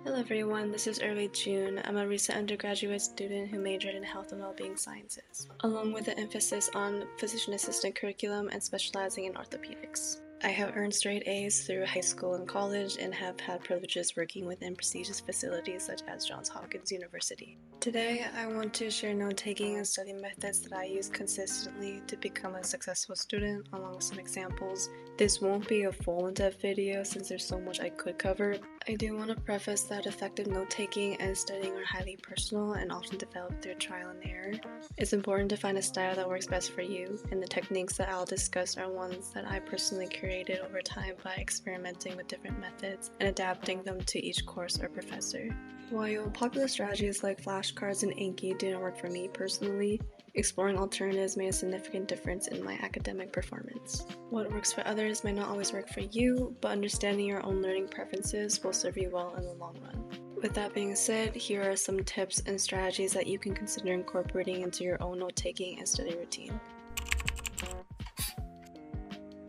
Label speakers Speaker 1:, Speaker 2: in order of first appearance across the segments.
Speaker 1: Hello everyone, this is early June. I'm a recent undergraduate student who majored in health and well-being sciences, along with an emphasis on physician assistant curriculum and specializing in orthopedics. I have earned straight A's through high school and college and have had privileges working within prestigious facilities such as Johns Hopkins University. Today, I want to share note-taking and study methods that I use consistently to become a successful student, along with some examples. This won't be a full in-depth video since there's so much I could cover. I do want to preface that effective note-taking and studying are highly personal and often developed through trial and error. It's important to find a style that works best for you, and the techniques that I'll discuss are ones that I personally created over time by experimenting with different methods and adapting them to each course or professor. While popular strategies like flashcards and Anki didn't work for me personally, exploring alternatives made a significant difference in my academic performance. What works for others might not always work for you, but understanding your own learning preferences will serve you well in the long run. With that being said, here are some tips and strategies that you can consider incorporating into your own note-taking and study routine.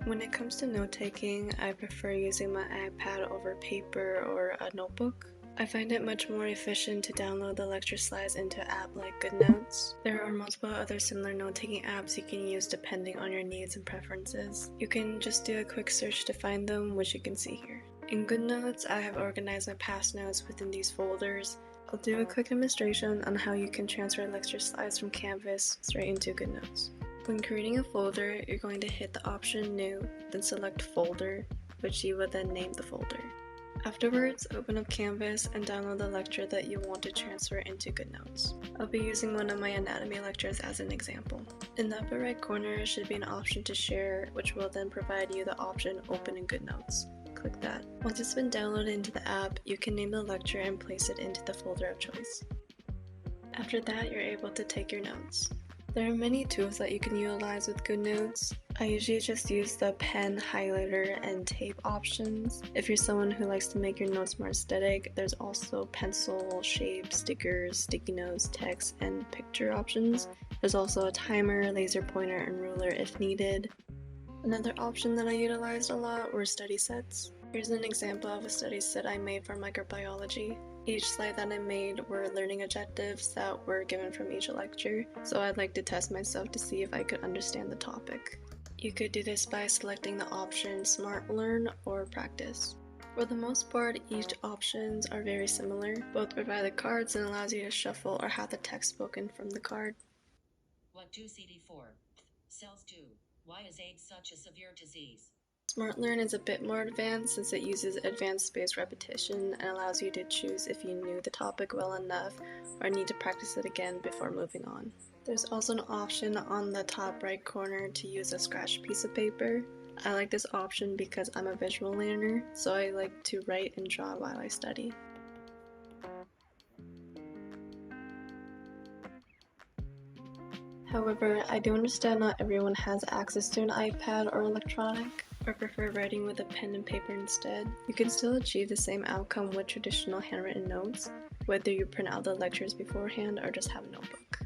Speaker 1: When it comes to note-taking, I prefer using my iPad over paper or a notebook. I find it much more efficient to download the lecture slides into an app like GoodNotes. There are multiple other similar note-taking apps you can use depending on your needs and preferences. You can just do a quick search to find them, which you can see here. In GoodNotes, I have organized my past notes within these folders. I'll do a quick demonstration on how you can transfer lecture slides from Canvas straight into GoodNotes. When creating a folder, you're going to hit the option New, then select Folder, which you will then name the folder. Afterwards, open up Canvas and download the lecture that you want to transfer into GoodNotes. I'll be using one of my anatomy lectures as an example. In the upper right corner should be an option to share, which will then provide you the option Open in GoodNotes. Click that. Once it's been downloaded into the app, you can name the lecture and place it into the folder of choice. After that, you're able to take your notes. There are many tools that you can utilize with GoodNotes. I usually just use the pen, highlighter, and tape options. If you're someone who likes to make your notes more aesthetic, there's also pencil, shape, stickers, sticky notes, text, and picture options. There's also a timer, laser pointer, and ruler if needed. Another option that I utilized a lot were study sets. Here's an example of a study set I made for microbiology. Each slide that I made were learning objectives that were given from each lecture, so I'd like to test myself to see if I could understand the topic. You could do this by selecting the option Smart Learn or Practice. For the most part, each options are very similar. Both provide the cards and allows you to shuffle or have the text spoken from the card.
Speaker 2: What do CD4 cells do? Why is AIDS such a severe disease?
Speaker 1: Smart Learn is a bit more advanced since it uses advanced spaced repetition and allows you to choose if you knew the topic well enough or need to practice it again before moving on. There's also an option on the top right corner to use a scratched piece of paper. I like this option because I'm a visual learner, so I like to write and draw while I study. However, I do understand not everyone has access to an iPad or electronic, or prefer writing with a pen and paper instead. You can still achieve the same outcome with traditional handwritten notes, whether you print out the lectures beforehand or just have a notebook.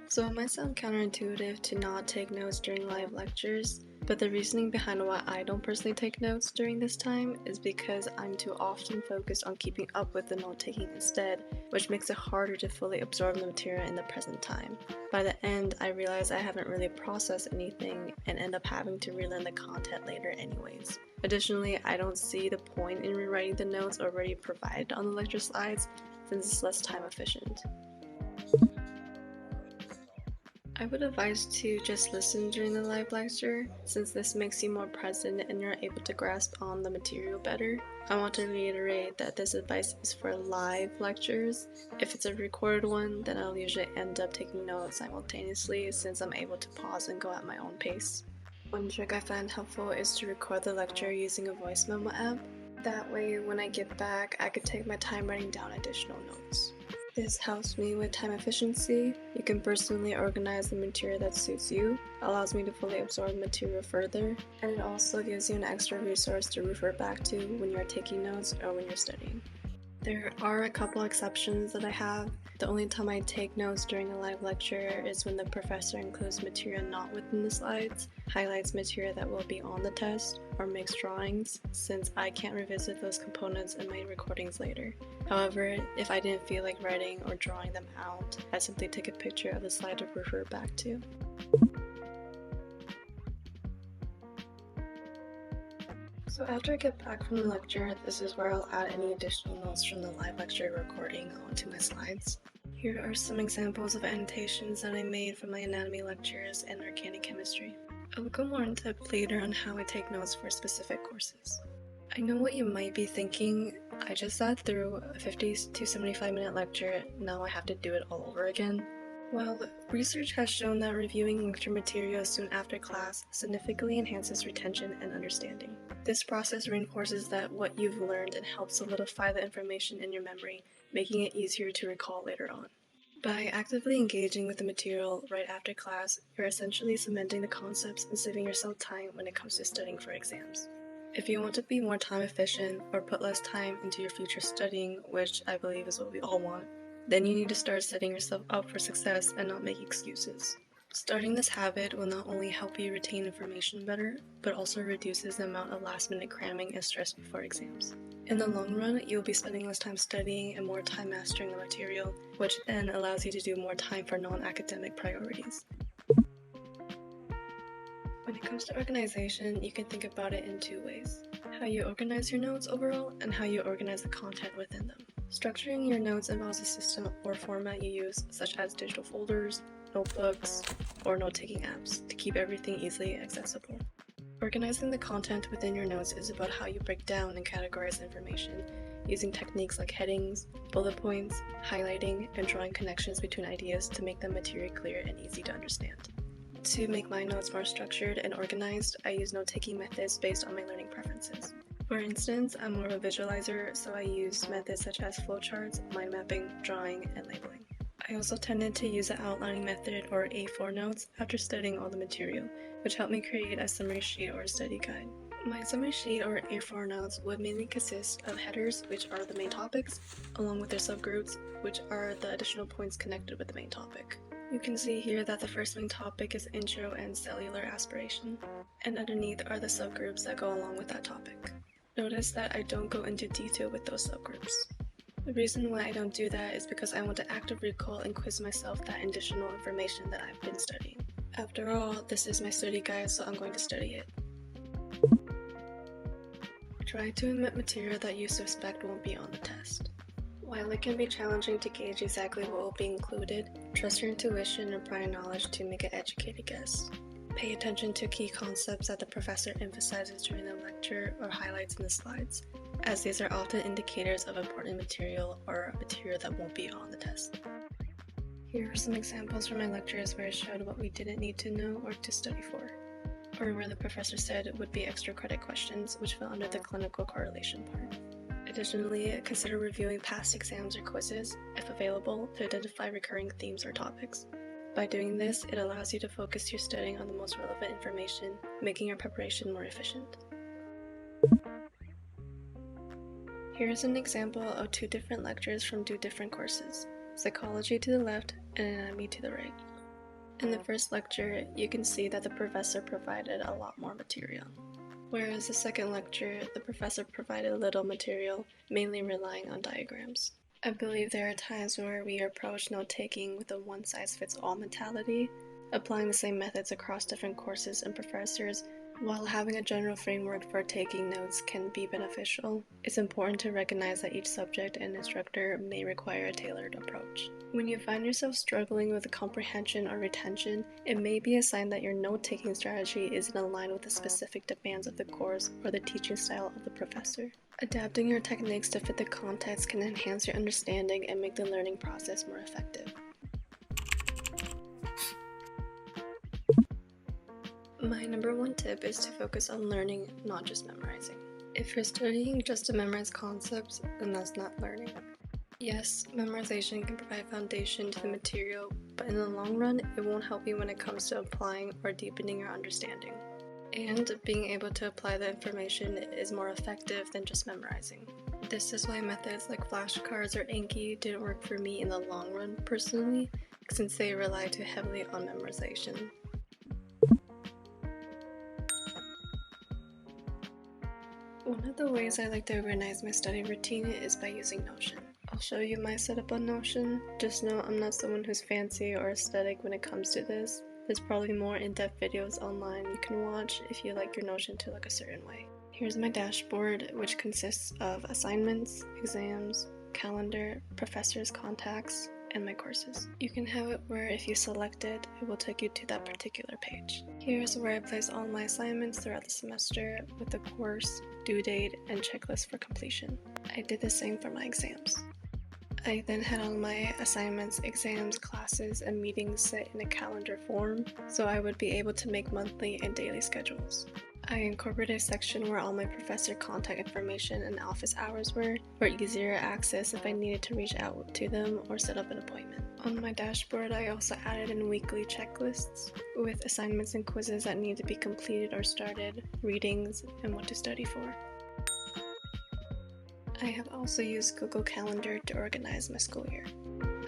Speaker 1: So it might sound counterintuitive to not take notes during live lectures, but the reasoning behind why I don't personally take notes during this time is because I'm too often focused on keeping up with the note-taking instead, which makes it harder to fully absorb the material in the present time. By the end, I realize I haven't really processed anything and end up having to relearn the content later anyways. Additionally, I don't see the point in rewriting the notes already provided on the lecture slides since it's less time efficient. I would advise to just listen during the live lecture, since this makes you more present and you're able to grasp on the material better. I want to reiterate that this advice is for live lectures. If it's a recorded one, then I'll usually end up taking notes simultaneously since I'm able to pause and go at my own pace. One trick I find helpful is to record the lecture using a voice memo app. That way, when I get back, I could take my time writing down additional notes. This helps me with time efficiency. You can personally organize the material that suits you, allows me to fully absorb material further, and it also gives you an extra resource to refer back to when you're taking notes or when you're studying. There are a couple exceptions that I have. The only time I take notes during a live lecture is when the professor includes material not within the slides, highlights material that will be on the test, or makes drawings, since I can't revisit those components in my recordings later. However, if I didn't feel like writing or drawing them out, I simply take a picture of the slide to refer back to. So after I get back from the lecture, this is where I'll add any additional notes from the live lecture recording onto my slides. Here are some examples of annotations that I made from my anatomy lectures and organic chemistry. I'll go more in depth later on how I take notes for specific courses. I know what you might be thinking. I just sat through a 50 to 75 minute lecture, now I have to do it all over again. Well, research has shown that reviewing lecture material soon after class significantly enhances retention and understanding. This process reinforces that what you've learned and helps solidify the information in your memory, making it easier to recall later on. By actively engaging with the material right after class, you're essentially cementing the concepts and saving yourself time when it comes to studying for exams. If you want to be more time efficient or put less time into your future studying, which I believe is what we all want, then you need to start setting yourself up for success and not make excuses. Starting this habit will not only help you retain information better, but also reduces the amount of last-minute cramming and stress before exams. In the long run, you'll be spending less time studying and more time mastering the material, which then allows you to do more time for non-academic priorities. When it comes to organization, you can think about it in two ways: how you organize your notes overall and how you organize the content within them. Structuring your notes involves a system or format you use, such as digital folders, notebooks, or note-taking apps, to keep everything easily accessible. Organizing the content within your notes is about how you break down and categorize information, using techniques like headings, bullet points, highlighting, and drawing connections between ideas to make the material clear and easy to understand. To make my notes more structured and organized, I use note-taking methods based on my learning preferences. For instance, I'm more of a visualizer, so I use methods such as flowcharts, mind mapping, drawing, and labeling. I also tended to use the outlining method or A4 notes after studying all the material, which helped me create a summary sheet or a study guide. My summary sheet or A4 notes would mainly consist of headers, which are the main topics, along with their subgroups, which are the additional points connected with the main topic. You can see here that the first main topic is intro and cellular aspiration, and underneath are the subgroups that go along with that topic. Notice that I don't go into detail with those subgroups. The reason why I don't do that is because I want to actively recall and quiz myself that additional information that I've been studying. After all, this is my study guide, so I'm going to study it. Try to omit material that you suspect won't be on the test. While it can be challenging to gauge exactly what will be included, trust your intuition and prior knowledge to make an educated guess. Pay attention to key concepts that the professor emphasizes during the lecture or highlights in the slides, as these are often indicators of important material or material that won't be on the test. Here are some examples from my lectures where I showed what we didn't need to know or to study for, or where the professor said it would be extra credit questions which fell under the clinical correlation part. Additionally, consider reviewing past exams or quizzes, if available, to identify recurring themes or topics. By doing this, it allows you to focus your studying on the most relevant information, making your preparation more efficient. Here's an example of two different lectures from two different courses: psychology to the left and anatomy to the right. In the first lecture, you can see that the professor provided a lot more material. Whereas the second lecture, the professor provided little material, mainly relying on diagrams. I believe there are times where we approach note-taking with a one-size-fits-all mentality, applying the same methods across different courses and professors. While having a general framework for taking notes can be beneficial, it's important to recognize that each subject and instructor may require a tailored approach. When you find yourself struggling with comprehension or retention, it may be a sign that your note-taking strategy isn't aligned with the specific demands of the course or the teaching style of the professor. Adapting your techniques to fit the context can enhance your understanding and make the learning process more effective. My number one tip is to focus on learning, not just memorizing. If you're studying just to memorize concepts, then that's not learning. Yes, memorization can provide foundation to the material, but in the long run, it won't help you when it comes to applying or deepening your understanding. And being able to apply the information is more effective than just memorizing. This is why methods like flashcards or Anki didn't work for me in the long run personally, since they rely too heavily on memorization. One of the ways I like to organize my study routine is by using Notion. I'll show you my setup on Notion. Just know I'm not someone who's fancy or aesthetic when it comes to this. There's probably more in-depth videos online you can watch if you like your Notion to look a certain way. Here's my dashboard, which consists of assignments, exams, calendar, professors' contacts, and my courses. You can have it where if you select it, it will take you to that particular page. Here's where I place all my assignments throughout the semester with the course, due date, and checklist for completion. I did the same for my exams. I then had all my assignments, exams, classes, and meetings set in a calendar form, so I would be able to make monthly and daily schedules. I incorporated a section where all my professor contact information and office hours were, for easier access if I needed to reach out to them or set up an appointment. On my dashboard, I also added in weekly checklists with assignments and quizzes that need to be completed or started, readings, and what to study for. I have also used Google Calendar to organize my school year.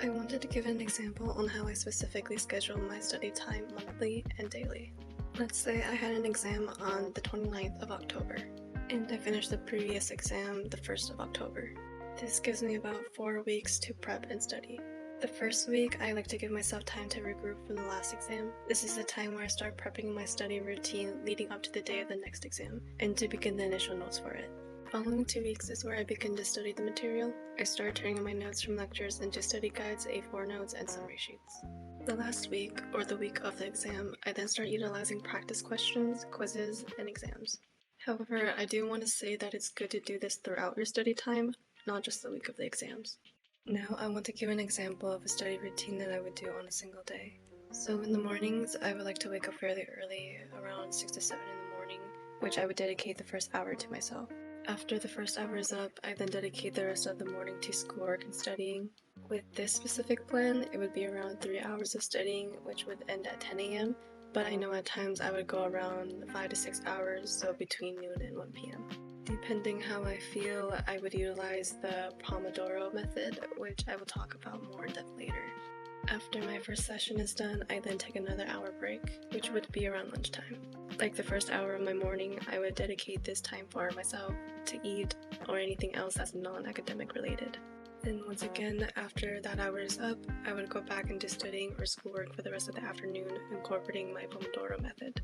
Speaker 1: I wanted to give an example on how I specifically schedule my study time monthly and daily. Let's say I had an exam on the 29th of October, and I finished the previous exam the 1st of October. This gives me about 4 weeks to prep and study. The first week, I like to give myself time to regroup from the last exam. This is the time where I start prepping my study routine leading up to the day of the next exam, and to begin the initial notes for it. Following 2 weeks is where I begin to study the material. I start turning my notes from lectures into study guides, A4 notes, and summary sheets. The last week, or the week of the exam, I then start utilizing practice questions, quizzes, and exams. However, I do want to say that it's good to do this throughout your study time, not just the week of the exams. Now I want to give an example of a study routine that I would do on a single day. So in the mornings, I would like to wake up fairly early, around 6 to 7 in the morning, which I would dedicate the first hour to myself. After the first hour is up, I then dedicate the rest of the morning to schoolwork and studying. With this specific plan, it would be around 3 hours of studying, which would end at 10 a.m., but I know at times I would go around 5 to 6 hours, so between noon and 1 p.m. Depending how I feel, I would utilize the Pomodoro method, which I will talk about more in depth later. After my first session is done, I then take another hour break, which would be around lunchtime. Like the first hour of my morning, I would dedicate this time for myself, to eat, or anything else that's non-academic related. Then once again, after that hour is up, I would go back into studying or schoolwork for the rest of the afternoon, incorporating my Pomodoro method.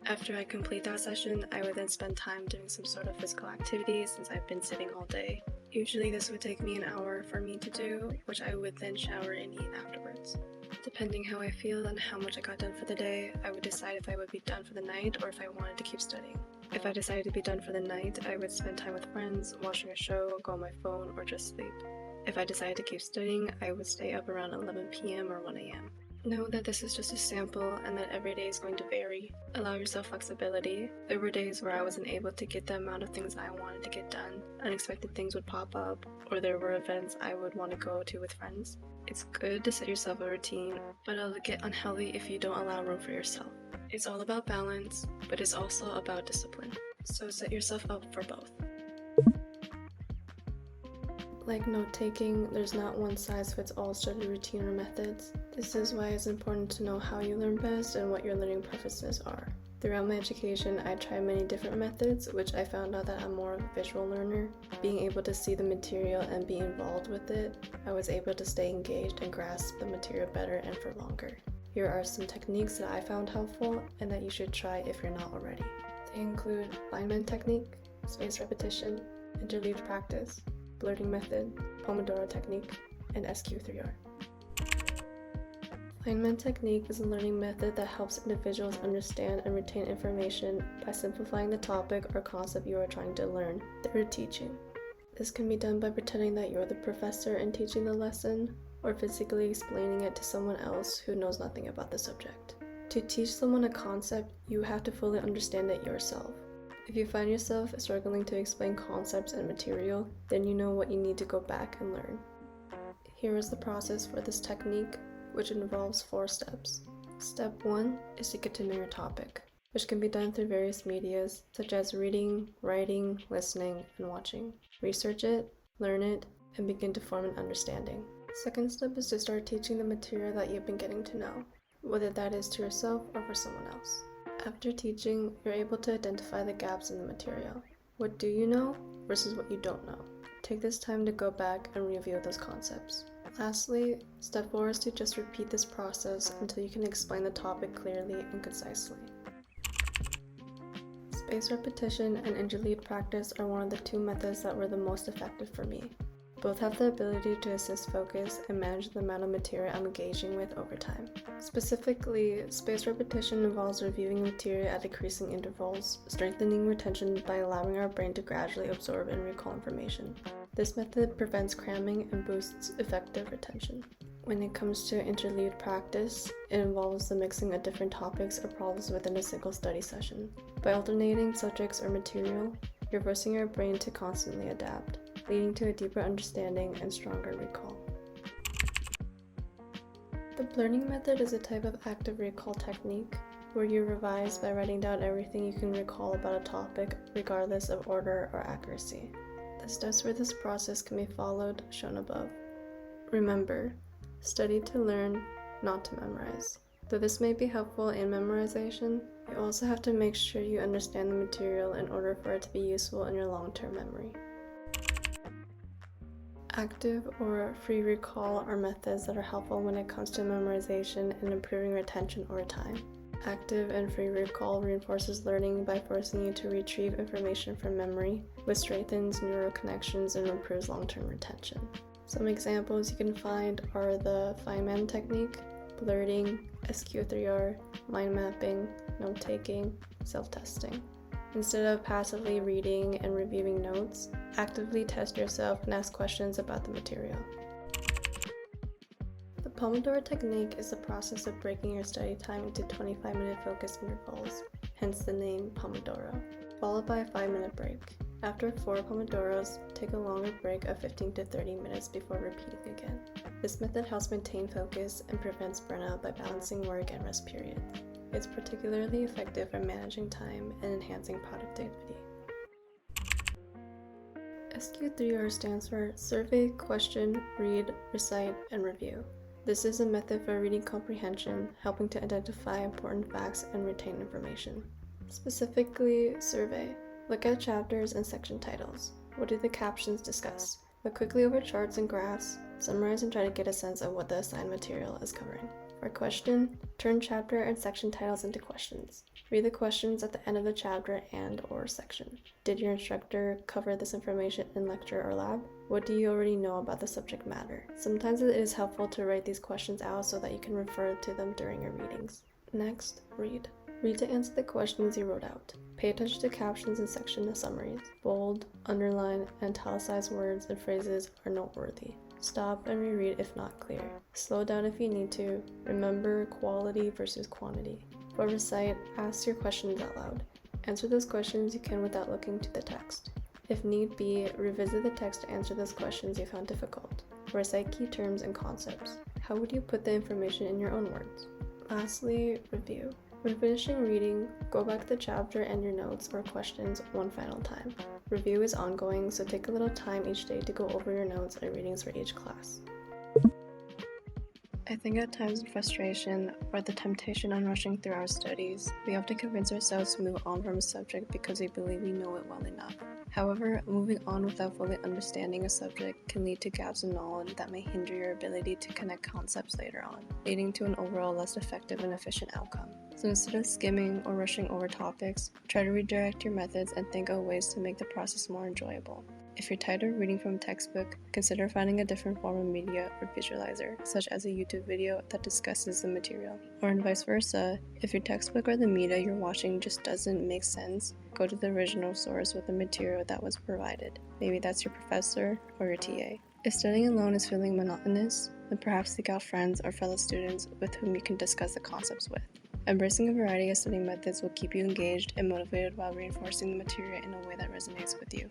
Speaker 1: After I complete that session, I would then spend time doing some sort of physical activity since I've been sitting all day. Usually this would take me an hour for me to do, which I would then shower and eat afterwards. Depending how I feel and how much I got done for the day, I would decide if I would be done for the night or if I wanted to keep studying. If I decided to be done for the night, I would spend time with friends, watching a show, go on my phone, or just sleep. If I decided to keep studying, I would stay up around 11 p.m. or 1 a.m. Know that this is just a sample and that every day is going to vary. Allow yourself flexibility. There were days where I wasn't able to get the amount of things I wanted to get done. Unexpected things would pop up, or there were events I would want to go to with friends. It's good to set yourself a routine, but it'll get unhealthy if you don't allow room for yourself. It's all about balance, but it's also about discipline. So set yourself up for both. Like note-taking, there's not one size fits all study routine or methods. This is why it's important to know how you learn best and what your learning preferences are. Throughout my education, I tried many different methods, which I found out that I'm more of a visual learner. Being able to see the material and be involved with it, I was able to stay engaged and grasp the material better and for longer. Here are some techniques that I found helpful and that you should try if you're not already. They include alignment technique, spaced repetition, interleaved practice, blurting method, Pomodoro technique, and SQ3R. Alignment technique is a learning method that helps individuals understand and retain information by simplifying the topic or concept you are trying to learn through teaching. This can be done by pretending that you're the professor and teaching the lesson, or physically explaining it to someone else who knows nothing about the subject. To teach someone a concept, you have to fully understand it yourself. If you find yourself struggling to explain concepts and material, then you know what you need to go back and learn. Here is the process for this technique, which involves 4 steps. Step 1 is to get to know your topic, which can be done through various medias, such as reading, writing, listening, and watching. Research it, learn it, and begin to form an understanding. Second step is to start teaching the material that you've been getting to know, whether that is to yourself or for someone else. After teaching, you're able to identify the gaps in the material. What do you know versus what you don't know? Take this time to go back and review those concepts. Lastly, step 4 is to just repeat this process until you can explain the topic clearly and concisely. Spaced repetition and interleaved practice are one of the 2 methods that were the most effective for me. Both have the ability to assist focus and manage the amount of material I'm engaging with over time. Specifically, spaced repetition involves reviewing material at decreasing intervals, strengthening retention by allowing our brain to gradually absorb and recall information. This method prevents cramming and boosts effective retention. When it comes to interleaved practice, it involves the mixing of different topics or problems within a single study session. By alternating subjects or material, you're forcing your brain to constantly adapt, leading to a deeper understanding and stronger recall. The blurring method is a type of active recall technique where you revise by writing down everything you can recall about a topic, regardless of order or accuracy. The steps for this process can be followed, shown above. Remember, study to learn, not to memorize. Though this may be helpful in memorization, you also have to make sure you understand the material in order for it to be useful in your long-term memory. Active or free recall are methods that are helpful when it comes to memorization and improving retention over time. Active and free recall reinforces learning by forcing you to retrieve information from memory, which strengthens neural connections and improves long-term retention. Some examples you can find are the Feynman technique, blurting, SQ3R, mind mapping, note-taking, self-testing. Instead of passively reading and reviewing notes, actively test yourself and ask questions about the material. The Pomodoro technique is the process of breaking your study time into 25-minute focus intervals, hence the name Pomodoro, followed by a 5-minute break. After 4 Pomodoros, take a longer break of 15 to 30 minutes before repeating again. This method helps maintain focus and prevents burnout by balancing work and rest periods. It's particularly effective for managing time and enhancing productivity. SQ3R stands for Survey, Question, Read, Recite, and Review. This is a method for reading comprehension, helping to identify important facts and retain information. Specifically, survey. Look at chapters and section titles. What do the captions discuss? Look quickly over charts and graphs, summarize and try to get a sense of what the assigned material is covering. For question, turn chapter and section titles into questions. Read the questions at the end of the chapter and/or section. Did your instructor cover this information in lecture or lab? What do you already know about the subject matter? Sometimes it is helpful to write these questions out so that you can refer to them during your readings. Next, read. Read to answer the questions you wrote out. Pay attention to captions and section summaries. Bold, underline, and italicized words and phrases are noteworthy. Stop and reread if not clear. Slow down if you need to. Remember quality versus quantity. For recite, ask your questions out loud. Answer those questions you can without looking to the text. If need be, revisit the text to answer those questions you found difficult. Recite key terms and concepts. How would you put the information in your own words? Lastly, review. When finishing reading, go back to the chapter and your notes or questions one final time. Review is ongoing, so take a little time each day to go over your notes and readings for each class. I think at times of frustration or the temptation on rushing through our studies, we often convince ourselves to move on from a subject because we believe we know it well enough. However, moving on without fully understanding a subject can lead to gaps in knowledge that may hinder your ability to connect concepts later on, leading to an overall less effective and efficient outcome. So instead of skimming or rushing over topics, try to redirect your methods and think of ways to make the process more enjoyable. If you're tired of reading from a textbook, consider finding a different form of media or visualizer, such as a YouTube video that discusses the material. Or and vice versa, if your textbook or the media you're watching just doesn't make sense, go to the original source with the material that was provided. Maybe that's your professor or your TA. If studying alone is feeling monotonous, then perhaps seek out friends or fellow students with whom you can discuss the concepts with. Embracing a variety of studying methods will keep you engaged and motivated while reinforcing the material in a way that resonates with you.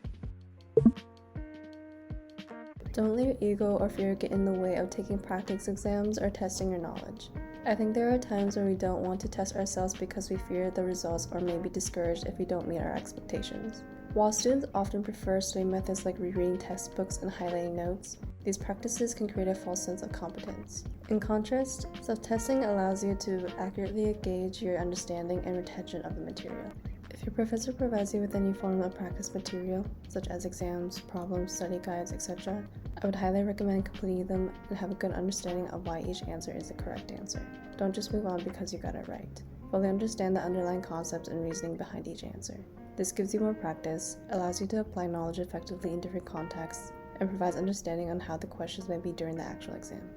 Speaker 1: Don't let your ego or fear get in the way of taking practice exams or testing your knowledge. I think there are times where we don't want to test ourselves because we fear the results or may be discouraged if we don't meet our expectations. While students often prefer study methods like rereading textbooks and highlighting notes, these practices can create a false sense of competence. In contrast, self-testing allows you to accurately gauge your understanding and retention of the material. If your professor provides you with any form of practice material, such as exams, problems, study guides, etc., I would highly recommend completing them and have a good understanding of why each answer is the correct answer. Don't just move on because you got it right. Fully understand the underlying concepts and reasoning behind each answer. This gives you more practice, allows you to apply knowledge effectively in different contexts, and provides understanding on how the questions may be during the actual exam.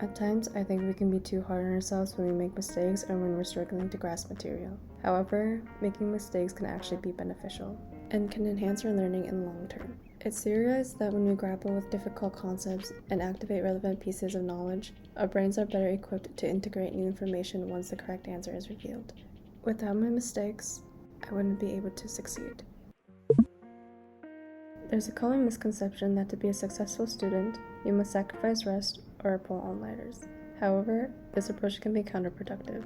Speaker 1: At times, I think we can be too hard on ourselves when we make mistakes or when we're struggling to grasp material. However, making mistakes can actually be beneficial and can enhance our learning in the long term. It's theorized that when we grapple with difficult concepts and activate relevant pieces of knowledge, our brains are better equipped to integrate new information once the correct answer is revealed. Without my mistakes, I wouldn't be able to succeed. There's a common misconception that to be a successful student, you must sacrifice rest or pull all-nighters. However, this approach can be counterproductive.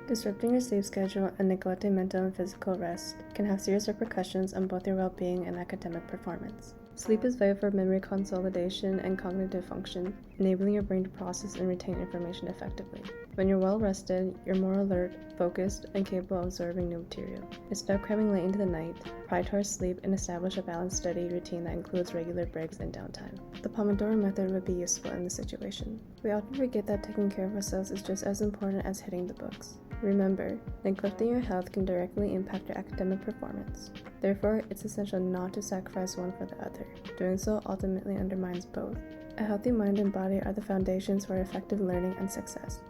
Speaker 1: Disrupting your sleep schedule and neglecting mental and physical rest can have serious repercussions on both your well-being and academic performance. Sleep is vital for memory consolidation and cognitive function, enabling your brain to process and retain information effectively. When you're well rested, you're more alert, focused, and capable of absorbing new material. Instead of cramming late into the night, prioritize sleep and establish a balanced study routine that includes regular breaks and downtime. The Pomodoro method would be useful in this situation. We often forget that taking care of ourselves is just as important as hitting the books. Remember, neglecting your health can directly impact your academic performance. Therefore, it's essential not to sacrifice one for the other. Doing so ultimately undermines both. A healthy mind and body are the foundations for effective learning and success.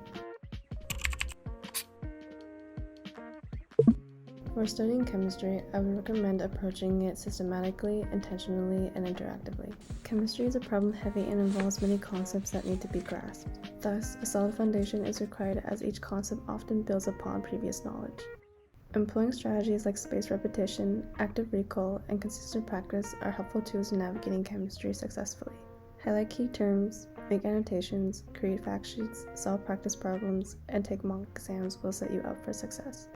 Speaker 1: For studying chemistry, I would recommend approaching it systematically, intentionally, and interactively. Chemistry is a problem-heavy and involves many concepts that need to be grasped. Thus, a solid foundation is required as each concept often builds upon previous knowledge. Employing strategies like spaced repetition, active recall, and consistent practice are helpful tools in navigating chemistry successfully. Highlight key terms, make annotations, create fact sheets, solve practice problems, and take mock exams will set you up for success.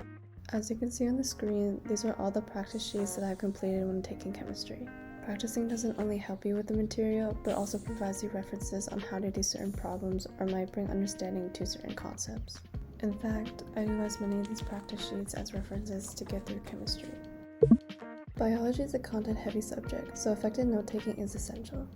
Speaker 1: As you can see on the screen, these are all the practice sheets that I've completed when taking chemistry. Practicing doesn't only help you with the material, but also provides you references on how to do certain problems or might bring understanding to certain concepts. In fact, I utilize many of these practice sheets as references to get through chemistry. Biology is a content-heavy subject, so effective note-taking is essential.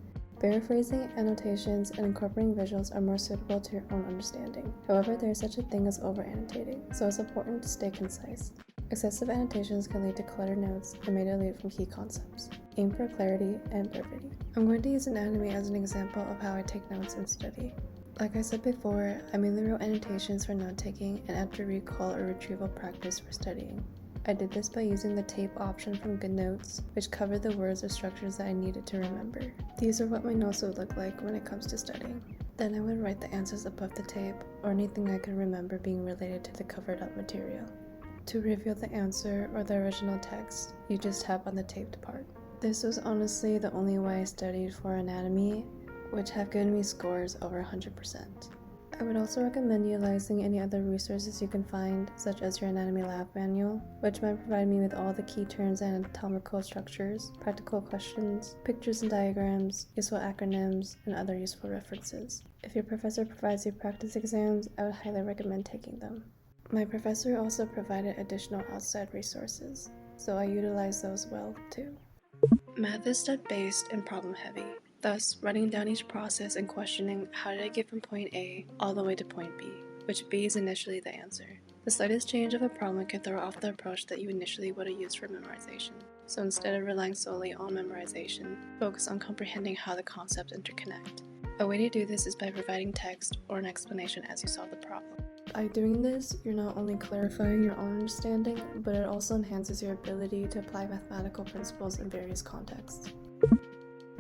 Speaker 1: Paraphrasing, annotations, and incorporating visuals are more suitable to your own understanding. However, there is such a thing as over-annotating, so it's important to stay concise. Excessive annotations can lead to cluttered notes and may dilute from key concepts. Aim for clarity and brevity. I'm going to use anatomy as an example of how I take notes and study. Like I said before, I mainly wrote annotations for note-taking and after recall or retrieval practice for studying. I did this by using the tape option from GoodNotes, which covered the words or structures that I needed to remember. These are what my notes would look like when it comes to studying. Then I would write the answers above the tape, or anything I could remember being related to the covered up material. To reveal the answer or the original text, you just tap on the taped part. This was honestly the only way I studied for anatomy, which have given me scores over 100%. I would also recommend utilizing any other resources you can find, such as your anatomy lab manual, which might provide me with all the key terms and anatomical structures, practical questions, pictures and diagrams, useful acronyms, and other useful references. If your professor provides you practice exams, I would highly recommend taking them. My professor also provided additional outside resources, so I utilize those well too. Math is step-based and problem-heavy. Thus, writing down each process and questioning how did I get from point A all the way to point B, which B is initially the answer. The slightest change of a problem can throw off the approach that you initially would have used for memorization. So instead of relying solely on memorization, focus on comprehending how the concepts interconnect. A way to do this is by providing text or an explanation as you solve the problem. By doing this, you're not only clarifying your own understanding, but it also enhances your ability to apply mathematical principles in various contexts.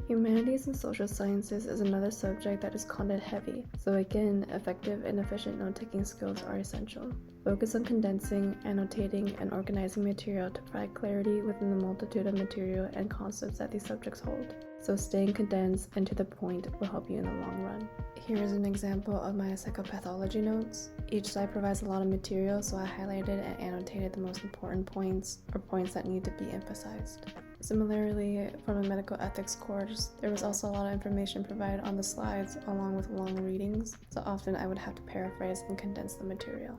Speaker 1: Humanities and social sciences is another subject that is content heavy, so again, effective and efficient note-taking skills are essential. Focus on condensing, annotating, and organizing material to provide clarity within the multitude of material and concepts that these subjects hold. So staying condensed and to the point will help you in the long run. Here is an example of my psychopathology notes. Each slide provides a lot of material, so I highlighted and annotated the most important points or points that need to be emphasized. Similarly, from a medical ethics course, there was also a lot of information provided on the slides along with long readings, so often I would have to paraphrase and condense the material.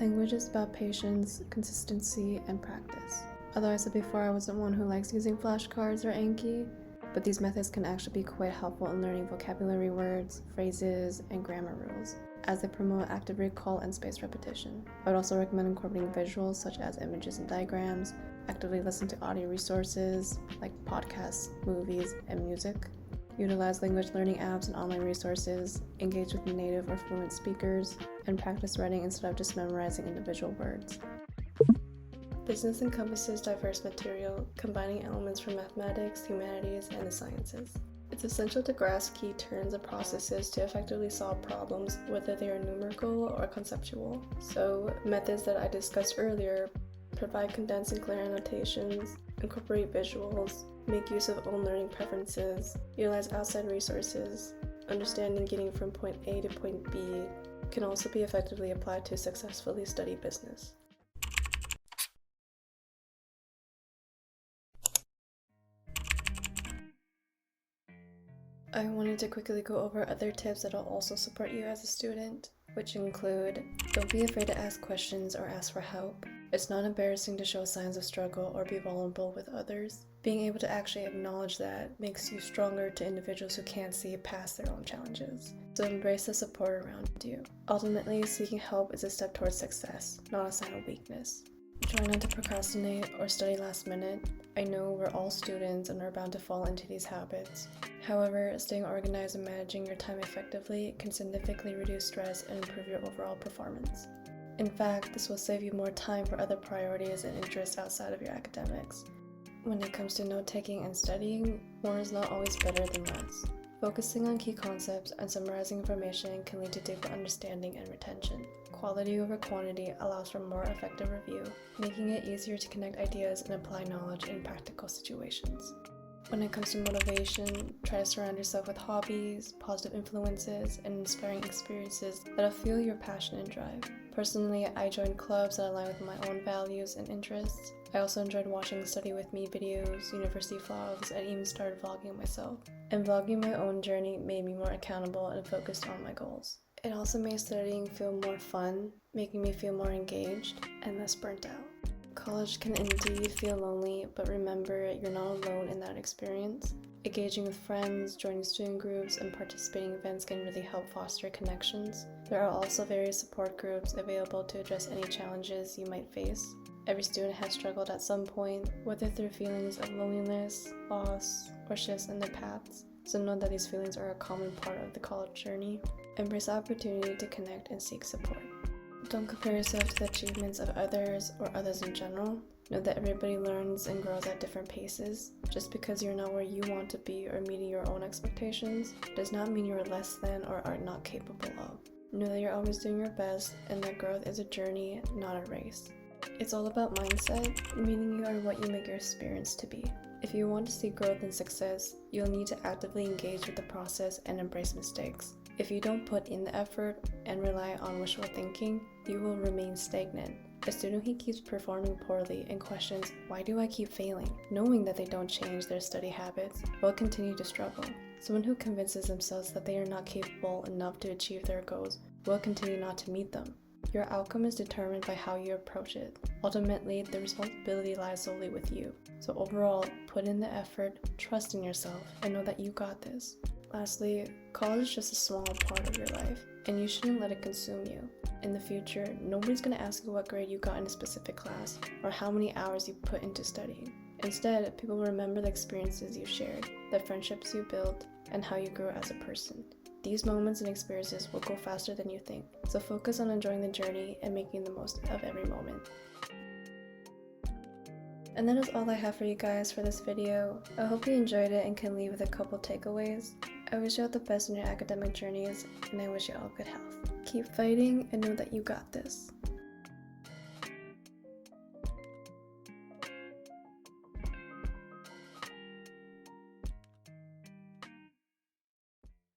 Speaker 1: Language is about patience, consistency, and practice. Although I said before I wasn't one who likes using flashcards or Anki, but these methods can actually be quite helpful in learning vocabulary words, phrases, and grammar rules, as they promote active recall and spaced repetition. I would also recommend incorporating visuals such as images and diagrams, actively listen to audio resources like podcasts, movies, and music, utilize language learning apps and online resources, engage with native or fluent speakers, and practice writing instead of just memorizing individual words. Business encompasses diverse material, combining elements from mathematics, humanities, and the sciences. It's essential to grasp key terms and processes to effectively solve problems, whether they are numerical or conceptual. So, methods that I discussed earlier provide condensed and clear annotations, incorporate visuals, make use of own learning preferences, utilize outside resources, understanding getting from point A to point B can also be effectively applied to successfully study business. I wanted to quickly go over other tips that will also support you as a student, which include: don't be afraid to ask questions or ask for help. It's not embarrassing to show signs of struggle or be vulnerable with others. Being able to actually acknowledge that makes you stronger to individuals who can't see past their own challenges. So embrace the support around you. Ultimately, seeking help is a step towards success, not a sign of weakness. Try not to procrastinate or study last minute. I know we're all students and are bound to fall into these habits. However, staying organized and managing your time effectively can significantly reduce stress and improve your overall performance. In fact, this will save you more time for other priorities and interests outside of your academics. When it comes to note-taking and studying, more is not always better than less. Focusing on key concepts and summarizing information can lead to deeper understanding and retention. Quality over quantity allows for more effective review, making it easier to connect ideas and apply knowledge in practical situations. When it comes to motivation, try to surround yourself with hobbies, positive influences, and inspiring experiences that'll fuel your passion and drive. Personally, I joined clubs that align with my own values and interests. I also enjoyed watching Study With Me videos, university vlogs, and even started vlogging myself. And vlogging my own journey made me more accountable and focused on my goals. It also made studying feel more fun, making me feel more engaged and less burnt out. College can indeed feel lonely, but remember, you're not alone in that experience. Engaging with friends, joining student groups, and participating in events can really help foster connections. There are also various support groups available to address any challenges you might face. Every student has struggled at some point, whether through feelings of loneliness, loss, or shifts in their paths. So know that these feelings are a common part of the college journey. Embrace the opportunity to connect and seek support. Don't compare yourself to the achievements of others or others in general. Know that everybody learns and grows at different paces. Just because you're not where you want to be or meeting your own expectations does not mean you're less than or are not capable of. Know that you're always doing your best and that growth is a journey, not a race. It's all about mindset, meaning you are what you make your experience to be. If you want to see growth and success, you'll need to actively engage with the process and embrace mistakes. If you don't put in the effort and rely on wishful thinking, you will remain stagnant. A student who keeps performing poorly and questions, "Why do I keep failing?" knowing that they don't change their study habits, will continue to struggle. Someone who convinces themselves that they are not capable enough to achieve their goals will continue not to meet them. Your outcome is determined by how you approach it. Ultimately, the responsibility lies solely with you. So overall, put in the effort, trust in yourself, and know that you got this. Lastly, college is just a small part of your life, and you shouldn't let it consume you. In the future, nobody's going to ask you what grade you got in a specific class, or how many hours you put into studying. Instead, people will remember the experiences you shared, the friendships you built, and how you grew as a person. These moments and experiences will go faster than you think, so focus on enjoying the journey and making the most of every moment. And that is all I have for you guys for this video. I hope you enjoyed it and can leave with a couple takeaways. I wish you all the best in your academic journeys, and I wish you all good health. Keep fighting and know that you got this.